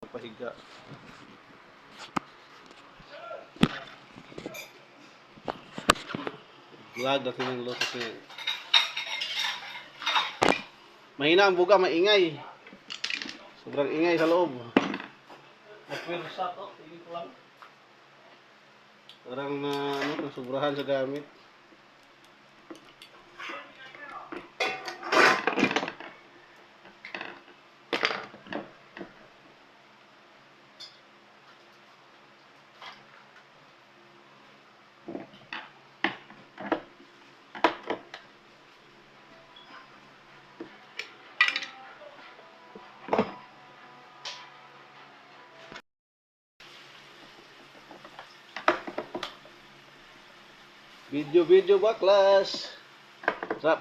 nakapahiga. Vlog natin ng lotus na yan. Mahina ang buga, maingay. Sobrang ingay sa loob. Napwersa to, tingin ko lang. Parang nasubrahan sa gamit. Video baklas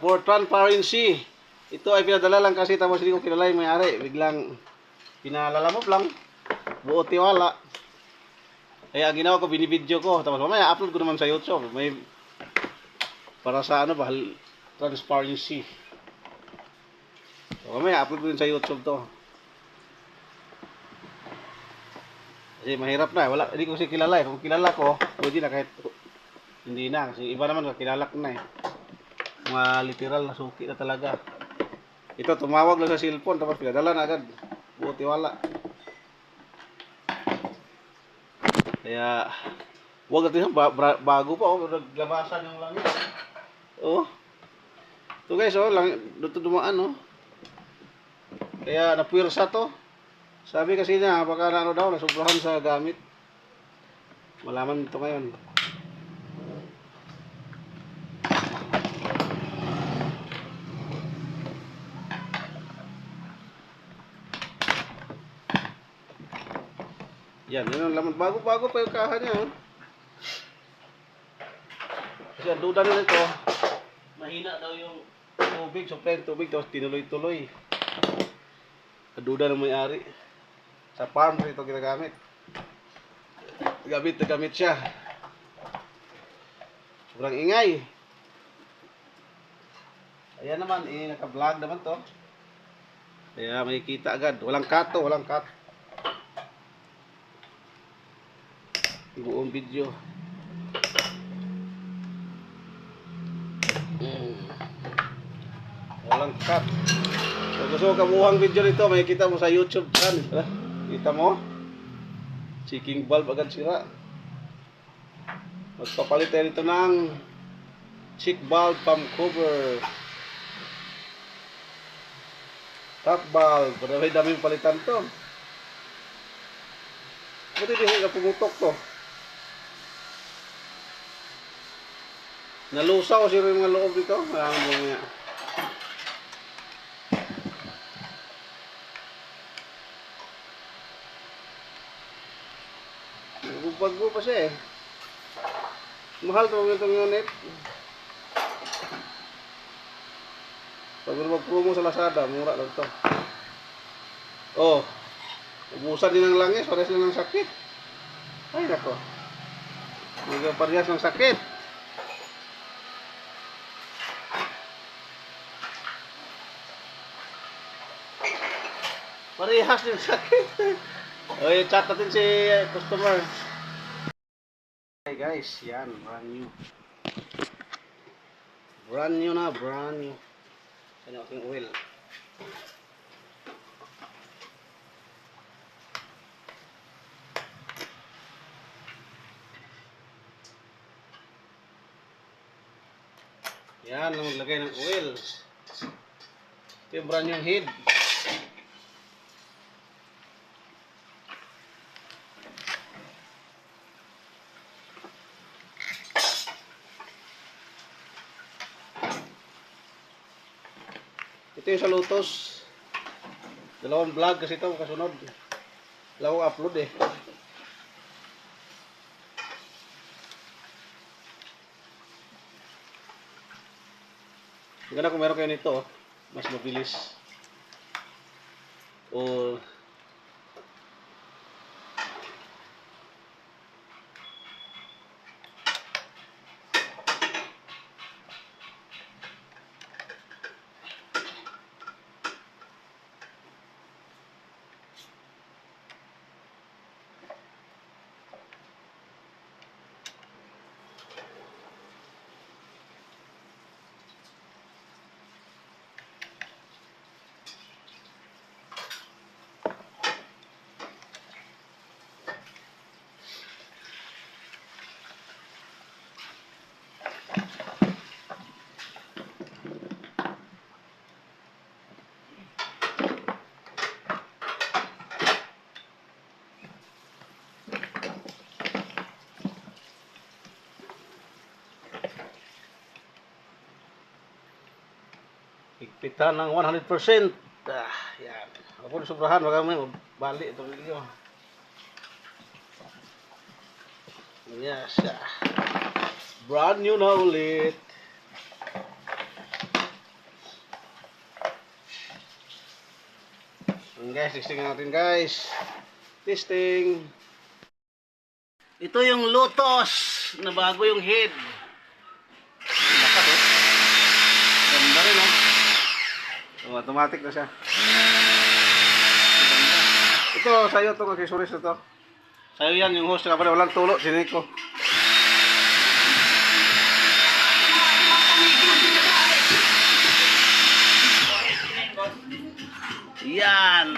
for transparency. Ito ay pinadala lang kasi tapos hindi ko kilala yung may-ari. Biglang pinalalamop lang. Buo tiwala. Kaya ang ginawa ko, binibideo ko. Tapos mamaya upload ko naman sa YouTube. May para sa transparency. So, mamaya upload ko din sa YouTube to. Kasi mahirap na. Hindi ko kasi kilala eh. Kung kilala ko, pwede na kahit hindi na, kasi iba naman kakilala ko na eh. Mga literal na suki na talaga. Ito, tumawag lang sa cellphone, tapos pinadala na agad. Buti wala. Kaya, huwag natin bago pa, naglabasan yung langit. Oh. Ito guys, oh, dito dumaan, oh. Kaya, napwersa to. Sabi kasi niya, baka daw, nasubrahan sa gamit. Malaman ito ngayon. Yan ang laman. Bago-bago pa yung kaha niya. Oh. Kasi ang duda nila ito, mahina daw yung tubig, supply ng tubig, tapos tinuloy-tuloy. Ang duda ng may-ari. Sa farm ito ginagamit. Nagamit siya. Sobrang ingay. Ayan naman, naka-vlog naman to. Kaya makikita agad. Walang cut. Buong video. Walang cut. So gusto kamuhang video nito, makikita mo sa YouTube channel. Kita mo? Checking valve agad sira. Magpapalit tayo nito ng check valve pump cover. Top valve. Pero may daming palitan to. Buti din ka pumutok to. Nalusaw siya yung mga loob dito. Maraming bumaya. Bago pa siya eh. Mahal to itong unit. Pag mag-promo sa Lazada, mura lang to. Oh. Ubusan din ng langis, parehas lang ng sakit. Ay nako. Hindi parehas ng sakit. Parehas din sakit. Oy, chat natin si customer. Hey guys, yan, brand new. Brand new. Ano aking oil. Yan, maglagay ng oil. Ito yung brand new head. Ito yung sa Lotus. Dalawang vlog kasi ito kasunod. Dalawang upload eh. Maganda kung meron kayo nito, mas mabilis. O Pita ng 100%. Yan. Ako sobrahan, wag kami bali itong video. Yes. Brand new na ulit. Guys, testing natin guys. Testing. Ito yung Lotus na bago yung head. Lakas oh. Ganda rin oh. Oh, automatic na siya. Ganda. Ito sa'yo itong accessories na to. Sa'yo yan yung host na pala walang tulo. Sinig ko. Yan.